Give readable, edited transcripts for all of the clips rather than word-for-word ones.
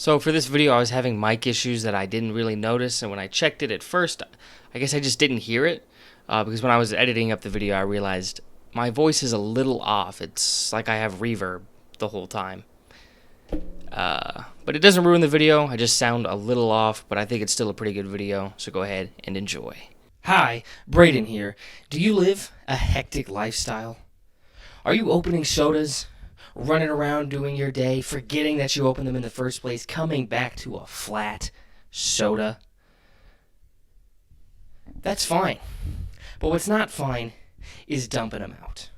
So for this video, I was having mic issues that I didn't really notice, and when I checked it at first, I guess I just didn't hear it, because when I was editing up the video, I realized my voice is a little off. It's like I have reverb the whole time. But it doesn't ruin the video. I just sound a little off, but I think it's still a pretty good video, so go ahead and enjoy. Hi, Braden here. Do you live a hectic lifestyle? Are you opening sodas, running around doing your day, forgetting that you opened them in the first place, coming back to a flat soda? That's fine. But what's not fine is dumping them out.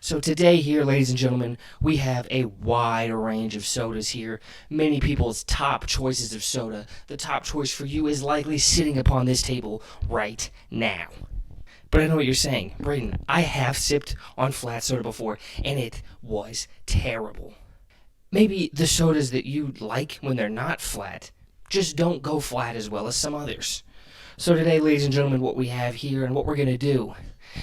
So today here, ladies and gentlemen, we have a wide range of sodas here. Many people's top choices of soda. The top choice for you is likely sitting upon this table right now. But I know what you're saying. Braden, I have sipped on flat soda before, and it was terrible. Maybe the sodas that you like when they're not flat just don't go flat as well as some others. So today, ladies and gentlemen, what we have here and what we're going to do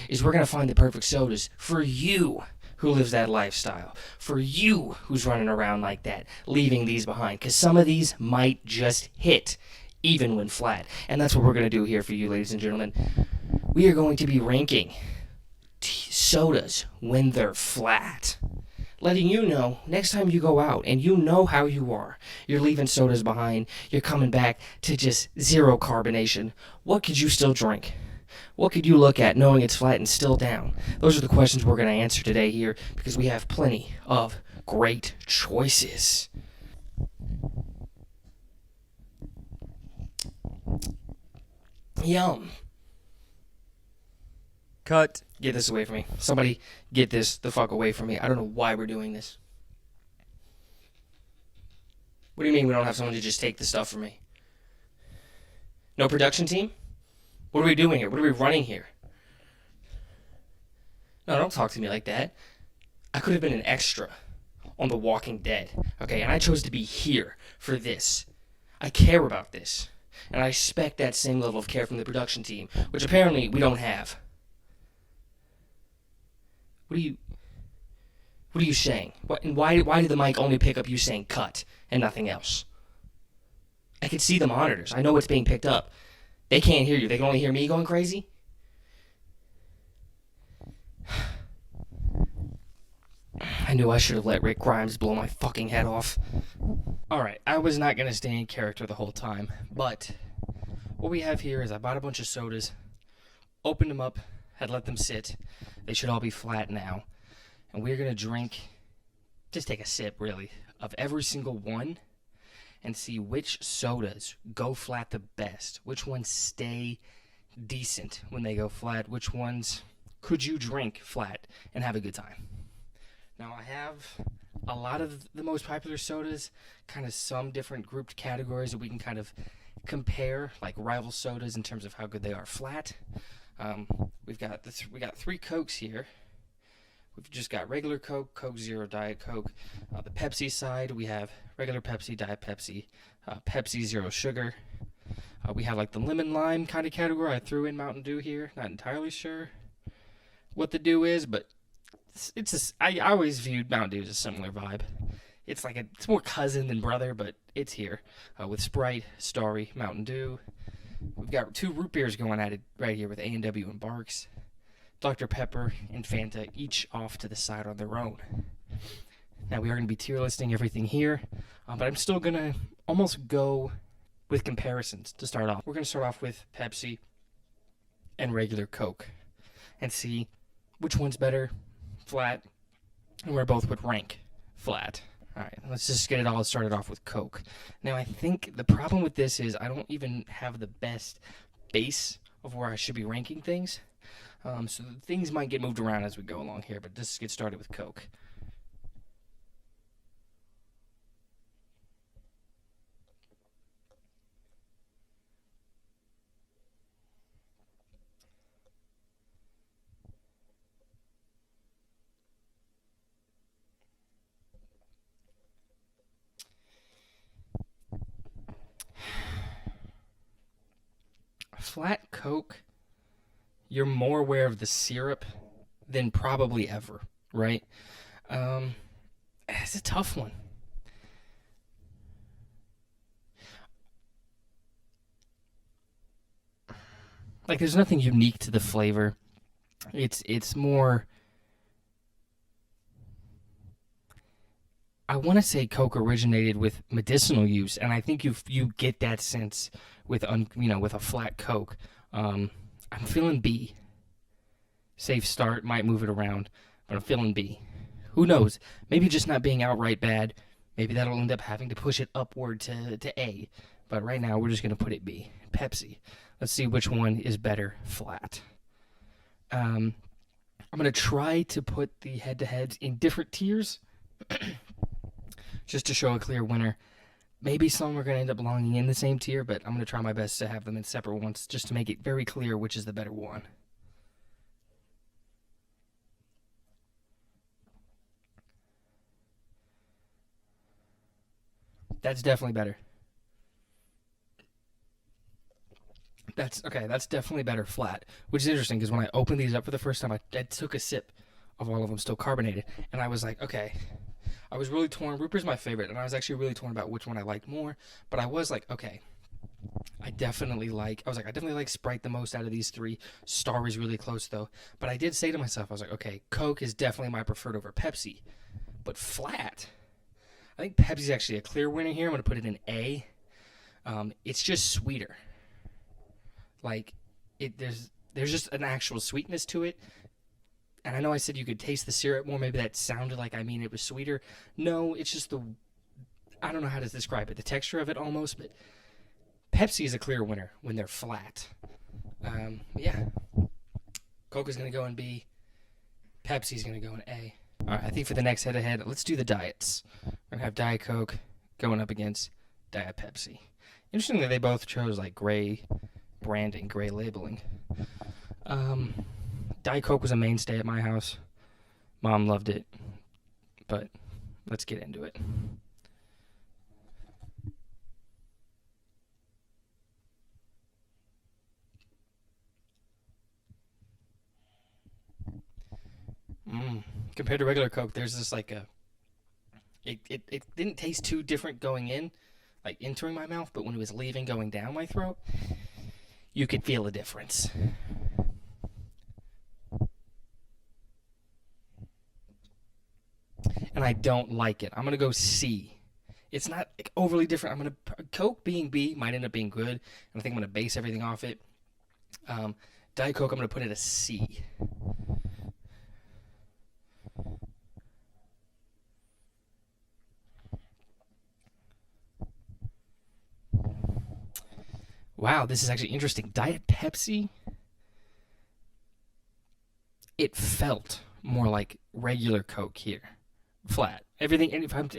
is we're going to find the perfect sodas for you who lives that lifestyle, for you who's running around like that, leaving these behind, because some of these might just hit even when flat. And that's what we're going to do here for you, ladies and gentlemen. We are going to be ranking sodas when they're flat. Letting you know, next time you go out and you know how you are, you're leaving sodas behind, you're coming back to just zero carbonation, what could you still drink? What could you look at knowing it's flat and still down? Those are the questions we're going to answer today here because we have plenty of great choices. Yum. Cut. Get this away from me. Somebody get this the fuck away from me. I don't know why we're doing this. What do you mean we don't have someone to just take the stuff from me? No production team? What are we doing here? What are we running here? No, don't talk to me like that. I could have been an extra on The Walking Dead, okay? And I chose to be here for this. I care about this. And I expect that same level of care from the production team, which apparently we don't have. What are you saying? And why did the mic only pick up you saying cut and nothing else? I could see the monitors. I know what's being picked up. They can't hear you. They can only hear me going crazy? I knew I should have let Rick Grimes blow my fucking head off. Alright, I was not going to stay in character the whole time, but what we have here is I bought a bunch of sodas, opened them up, had let them sit. They should all be flat now. And we're going to drink, just take a sip really, of every single one and see which sodas go flat the best. Which ones stay decent when they go flat. Which ones could you drink flat and have a good time. Now I have a lot of the most popular sodas, kind of some different grouped categories that we can kind of compare, like rival sodas in terms of how good they are flat. We got 3 Cokes here. We've just got regular Coke, Coke Zero, Diet Coke. The Pepsi side, we have regular Pepsi, Diet Pepsi, Pepsi Zero Sugar. We have like the lemon lime kind of category. I threw in Mountain Dew here. Not entirely sure what the dew is, but I always viewed Mountain Dew as a similar vibe. It's more cousin than brother, but it's here with Sprite, Starry, Mountain Dew. We've got 2 root beers going at it right here with A&W and Barks. Dr. Pepper and Fanta, each off to the side on their own. Now, we are going to be tier listing everything here, but I'm still going to almost go with comparisons to start off. We're going to start off with Pepsi and regular Coke and see which one's better, flat, and where both would rank flat. All right, let's just get it all started off with Coke. Now, I think the problem with this is I don't even have the best base of where I should be ranking things. So things might get moved around as we go along here, but let's get started with Coke. Flat Coke, you're more aware of the syrup than probably ever, right? It's a tough one. Like, there's nothing unique to the flavor. It's more. I want to say Coke originated with medicinal use, and I think you get that sense with with a flat Coke. I'm feeling B. Safe start, might move it around, but I'm feeling B. Who knows? Maybe just not being outright bad. Maybe that'll end up having to push it upward to A. But right now, we're just going to put it B. Pepsi. Let's see which one is better flat. I'm going to try to put the head-to-heads in different tiers just to show a clear winner. Maybe some are going to end up belonging in the same tier, but I'm going to try my best to have them in separate ones just to make it very clear which is the better one. That's definitely better. That's okay. That's definitely better flat, which is interesting because when I opened these up for the first time, I took a sip of all of them still carbonated, and I was like, okay. I was really torn. Rooper's my favorite, and I was actually really torn about which one I liked more. But I was like, okay, I definitely like Sprite the most out of these three. Star is really close though. But I did say to myself, I was like, okay, Coke is definitely my preferred over Pepsi. But flat, I think Pepsi's actually a clear winner here. I'm gonna put it in A. It's just sweeter. Like there's just an actual sweetness to it. And I know I said you could taste the syrup more. Maybe that sounded like I mean it was sweeter. No, it's just I don't know how to describe it. The texture of it almost, but Pepsi is a clear winner when they're flat. Yeah, Coke is gonna go in B. Pepsi's gonna go in A. All right, I think for the next head-to-head, let's do the diets. We're gonna have Diet Coke going up against Diet Pepsi. Interesting that they both chose like gray branding, gray labeling. Diet Coke was a mainstay at my house. Mom loved it, but let's get into it. Compared to regular Coke, there's this like a it didn't taste too different going in, like entering my mouth, but when it was leaving, going down my throat, you could feel a difference. And I don't like it. I'm gonna go C. It's not like, overly different. Coke being B might end up being good, and I think I'm gonna base everything off it. Um, Diet Coke, I'm gonna put it a C. Wow, this is actually interesting. Diet Pepsi, it felt more like regular Coke here, flat. Everything. And if I'm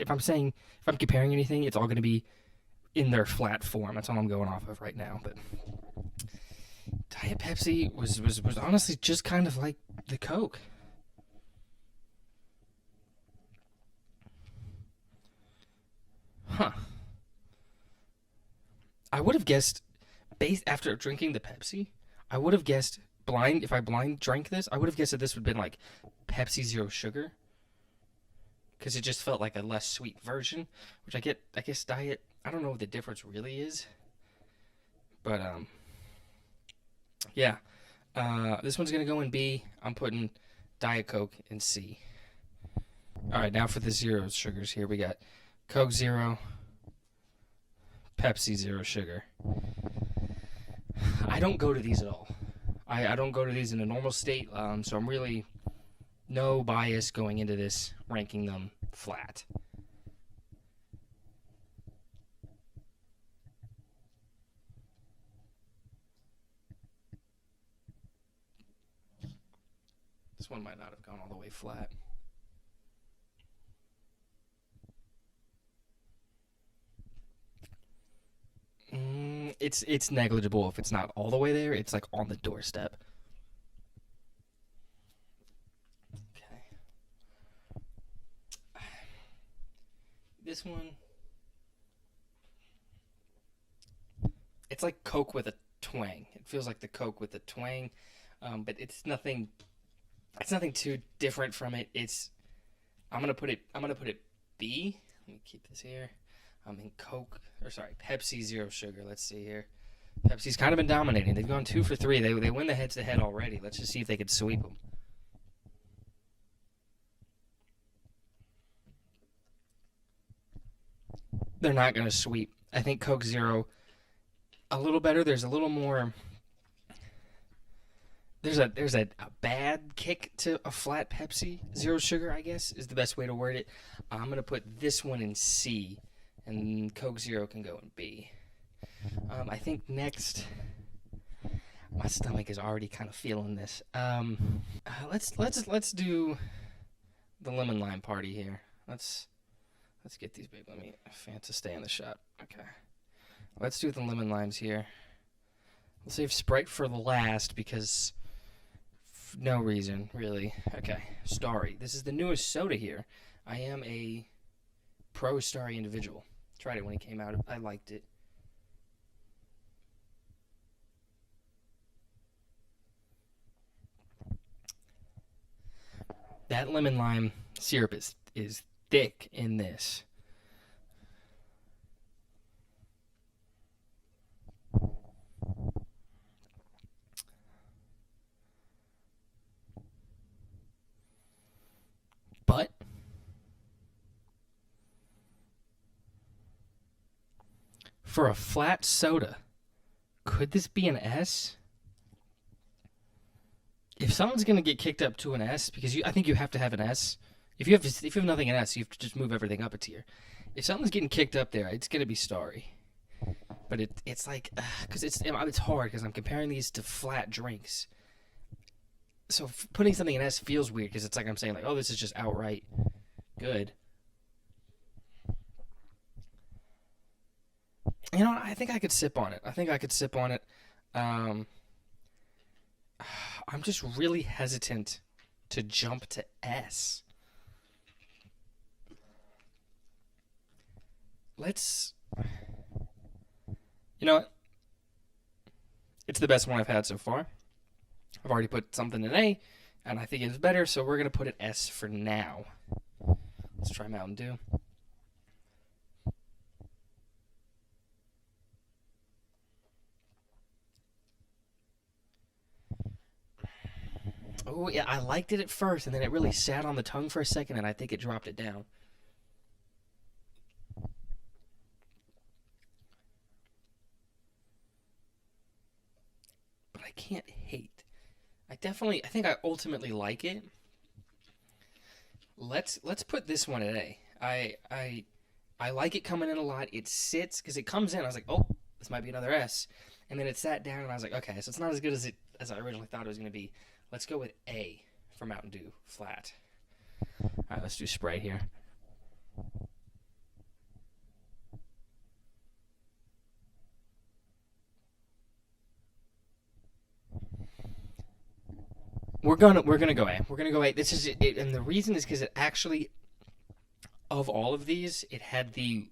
comparing anything, it's all going to be in their flat form. That's all I'm going off of right now. But Diet Pepsi was honestly just kind of like the Coke. Huh. I would have guessed based after drinking the Pepsi, I would have guessed blind if I blind drank this, I would have guessed that this would have been like Pepsi Zero Sugar because it just felt like a less sweet version, which I get. I guess diet. I don't know what the difference really is, but yeah. This one's gonna go in B. I'm putting Diet Coke in C. All right, now for the zero sugars here, we got Coke Zero, Pepsi Zero Sugar. I don't go to these at all. I don't go to these in a normal state, so I'm really no bias going into this, ranking them flat. This one might not have gone all the way flat. It's negligible if it's not all the way there. It's like on the doorstep. Okay. This one, it's like Coke with a twang. It feels like the Coke with a twang, but it's nothing. It's nothing too different from it. It's. I'm gonna put it. I'm gonna put it B. Let me keep this here. I'm in Coke or sorry, Pepsi Zero Sugar. Let's see here. Pepsi's kind of been dominating. They've gone 2 for 3. They win the head-to-head already. Let's just see if they could sweep them. They're not going to sweep. I think Coke Zero a little better. There's a little more. There's a bad kick to a flat Pepsi. Zero sugar, I guess, is the best way to word it. I'm going to put this one in C, and Coke Zero can go in B. I think next, my stomach is already kind of feeling this. Let's do the lemon lime party here. Let's get these big. Let me Fanta stay in the shot. Okay, let's do the lemon limes here. We'll save Sprite for the last because no reason really. Okay, Starry. This is the newest soda here. I am a pro Starry individual. Tried it when it came out. I liked it. That lemon lime syrup is thick in this. But for a flat soda, could this be an S? If someone's gonna get kicked up to an S, because I think you have to have an S. If you have nothing in S, you have to just move everything up a tier. If someone's getting kicked up there, it's gonna be Starry. But it's like because it's hard because I'm comparing these to flat drinks. So putting something in S feels weird because it's like I'm saying like, oh, this is just outright good. You know, I think I could sip on it. I'm just really hesitant to jump to S. You know what? It's the best one I've had so far. I've already put something in A, and I think it's better, so we're going to put it S for now. Let's try Mountain Dew. Oh, yeah, I liked it at first, and then it really sat on the tongue for a second, and I think it dropped it down. But I can't hate. I think I ultimately like it. Let's put this one at A. I like it coming in a lot. It sits, because it comes in, I was like, oh, this might be another S. And then it sat down, and I was like, okay, so it's not as good as I originally thought it was going to be. Let's go with A for Mountain Dew, flat. All right, let's do Sprite here. We're gonna go A. We're gonna go A. This is it, and the reason is because it actually, of all of these, it had the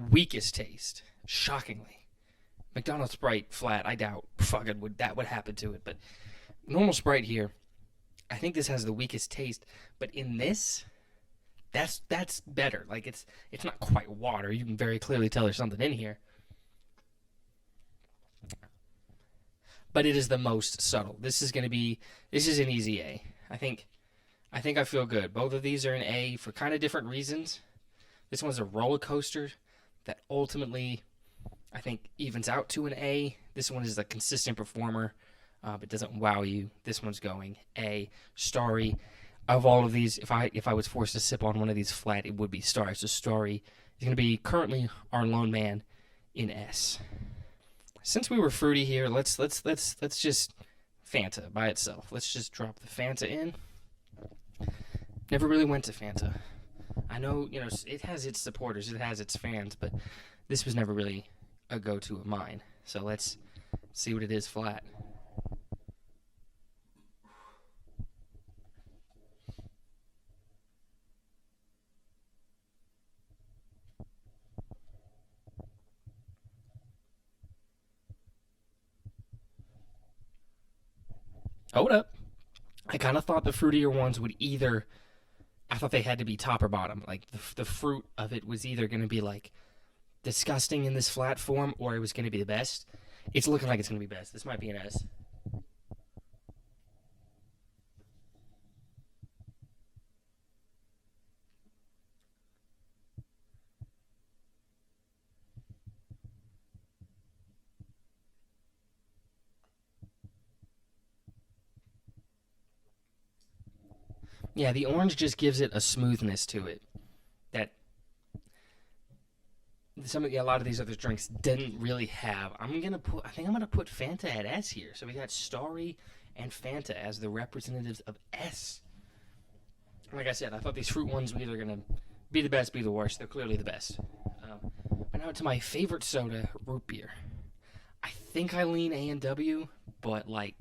weakest taste. Shockingly, McDonald's Sprite flat. I doubt fucking that would happen to it, but normal Sprite here. I think this has the weakest taste, but in this, that's better. Like it's not quite water. You can very clearly tell there's something in here. But it is the most subtle. This is an easy A. I think I feel good. Both of these are an A for kind of different reasons. This one's a roller coaster that ultimately I think evens out to an A. This one is a consistent performer, but doesn't wow you. This one's going A. Starry. Of all of these, if I was forced to sip on one of these flat, it would be Starry. So Starry is going to be currently our lone man in S. Since we were fruity here, let's just Fanta by itself. Let's just drop the Fanta in. Never really went to Fanta. I know, it has its supporters, it has its fans, but this was never really a go-to of mine. So let's see what it is flat. Hold up. I kind of thought the fruitier ones would either. I thought they had to be top or bottom. Like the fruit of it was either going to be like disgusting in this flat form, or it was going to be the best. It's looking like it's going to be best. This might be an S. Yeah, the orange just gives it a smoothness to it that a lot of these other drinks didn't really have. I think I'm gonna put Fanta at S here. So we got Starry and Fanta as the representatives of S. Like I said, I thought these fruit ones were either gonna be the best, be the worst. They're clearly the best. But now to my favorite soda, root beer. I think I lean A&W, but like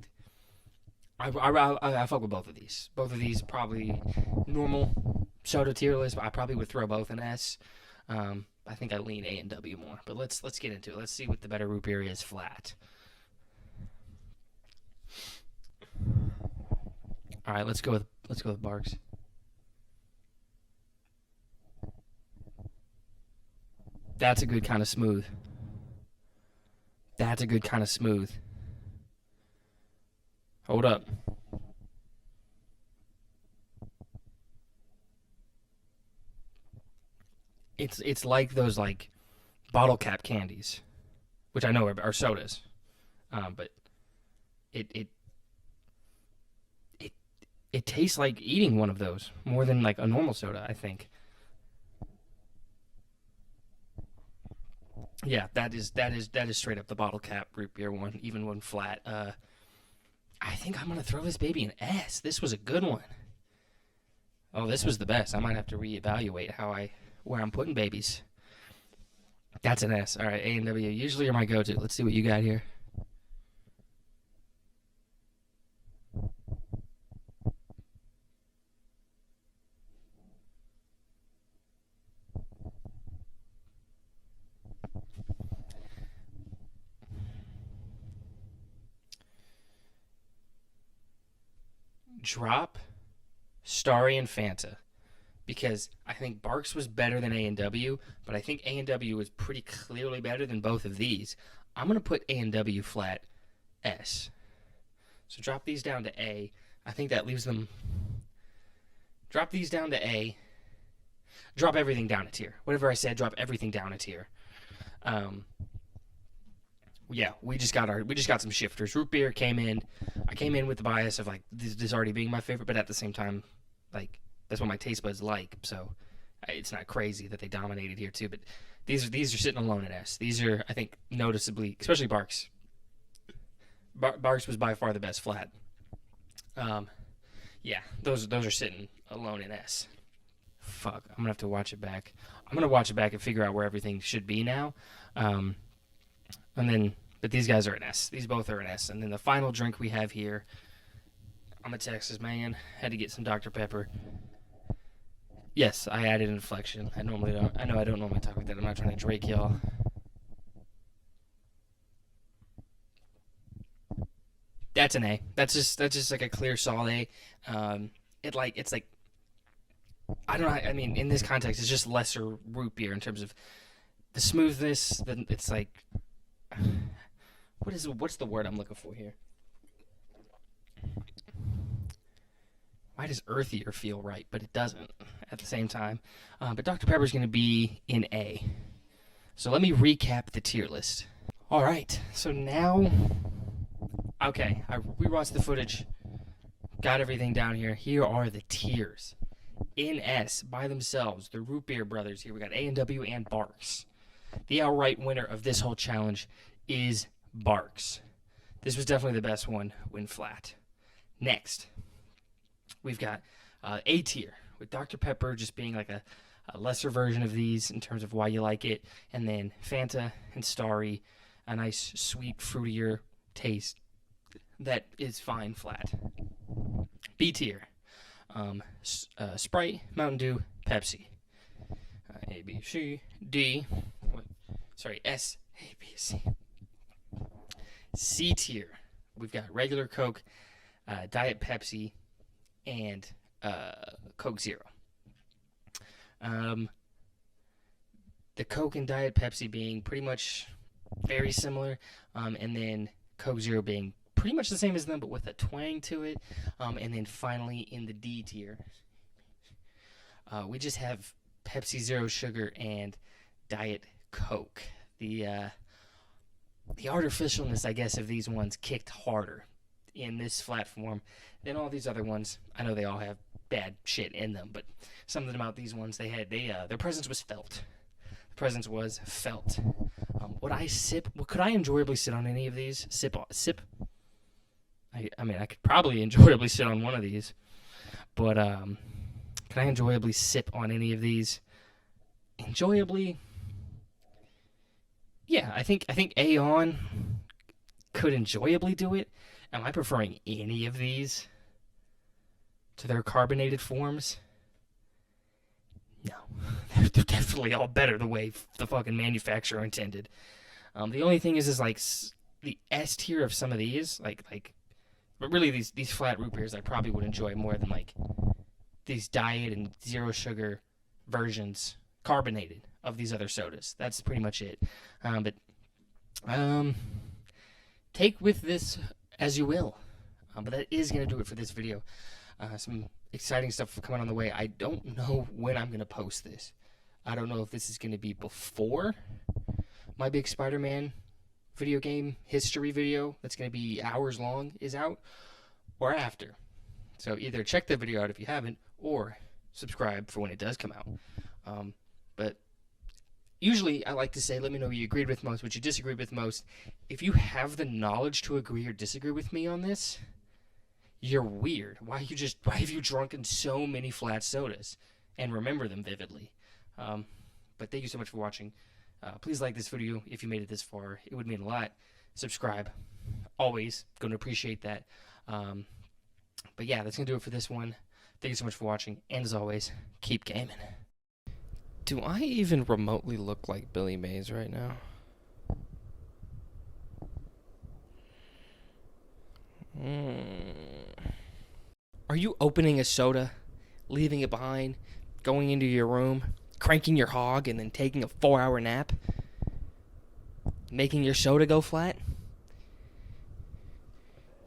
I fuck with both of these. Both of these probably normal soda tier list. But I probably would throw both in S. I think I lean A&W more. But let's get into it. Let's see what the better root beer is flat. All right, let's go with Barks. That's a good kind of smooth. That's a good kind of smooth. Hold up. It's like those like bottle cap candies, which I know are sodas, but it it it it tastes like eating one of those more than like a normal soda. I think. Yeah, that is straight up the bottle cap root beer one, even one flat. I think I'm gonna throw this baby an S. This was a good one. Oh, this was the best. I might have to reevaluate where I'm putting babies. That's an S. All right, A&W usually are my go-to. Let's see what you got here. Drop Starry and Fanta because I think Barks was better than A&W, but I think A&W was pretty clearly better than both of these. I'm gonna put A&W flat S. So drop these down to A. I think that leaves them. Drop these down to A. Drop everything down a tier. Whatever I said, drop everything down a tier. Um, yeah, we just got some shifters. Root beer came in. I came in with the bias of like this already being my favorite, but at the same time, like that's what my taste buds like. So it's not crazy that they dominated here too. But these are sitting alone at S. These are I think noticeably, especially Barks. Barks was by far the best flat. Um, yeah, those are sitting alone in S. Fuck, I'm gonna have to watch it back. I'm gonna watch it back and figure out where everything should be now. Um, and then, but these guys are an S. These both are an S. And then the final drink we have here. I'm a Texas man. Had to get some Dr. Pepper. Yes, I added inflection. I normally don't. I know I don't normally talk like that. I'm not trying to Drake y'all. That's an A. That's just like a clear solid A. It's like I don't know. I mean, in this context, it's just lesser root beer in terms of the smoothness. Then it's like what's the word I'm looking for here? Why does earthier feel right, but it doesn't at the same time? But Dr. Pepper's going to be in A. So let me recap the tier list. All right. So now, okay, I rewatched the footage, got everything down here. Here are the tiers. In S by themselves, the Root Beer Brothers. Here we got A&W and Barks. The outright winner of this whole challenge is Barks. This was definitely the best one when flat. Next, we've got A tier with Dr. Pepper just being like a lesser version of these in terms of why you like it, and then Fanta and Starry, a nice sweet fruitier taste that is fine flat. B tier, Sprite, Mountain Dew, Pepsi. A, B, C, D. Sorry, S, A, B, C. C tier, we've got regular Coke, Diet Pepsi, and Coke Zero. Um, the Coke and Diet Pepsi being pretty much very similar, and then Coke Zero being pretty much the same as them, but with a twang to it. And then finally in the D tier, we just have Pepsi Zero Sugar and Diet Coke. The artificialness, I guess, of these ones kicked harder in this flat form than all these other ones. I know they all have bad shit in them, but something about these ones, their presence was felt. The presence was felt. Would I sip? Could I enjoyably sit on any of these? Sip. I mean, I could probably enjoyably sit on one of these, but can I enjoyably sip on any of these? Enjoyably? Yeah, I think Aeon could enjoyably do it. Am I preferring any of these to their carbonated forms? No. They're definitely all better the way the fucking manufacturer intended. The only thing is like the S tier of some of these, but really these flat root beers I probably would enjoy more than like these diet and zero sugar versions, carbonated, of these other sodas. That's pretty much it. But take with this as you will. But that is going to do it for this video. Some exciting stuff coming on the way. I don't know when I'm going to post this. I don't know if this is going to be before my big Spider-Man video game history video that's going to be hours long is out, or after. So either check the video out if you haven't, or subscribe for when it does come out. But usually I like to say, let me know what you agreed with most, what you disagreed with most. If you have the knowledge to agree or disagree with me on this, you're weird. Why have you drunken so many flat sodas and remember them vividly? But thank you so much for watching. Please like this video if you made it this far. It would mean a lot. Subscribe. Always going to appreciate that. But yeah, that's going to do it for this one. Thank you so much for watching. And as always, keep gaming. Do I even remotely look like Billy Mays right now? Are you opening a soda, leaving it behind, going into your room, cranking your hog, and then taking a 4-hour nap? Making your soda go flat?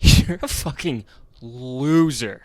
You're a fucking loser.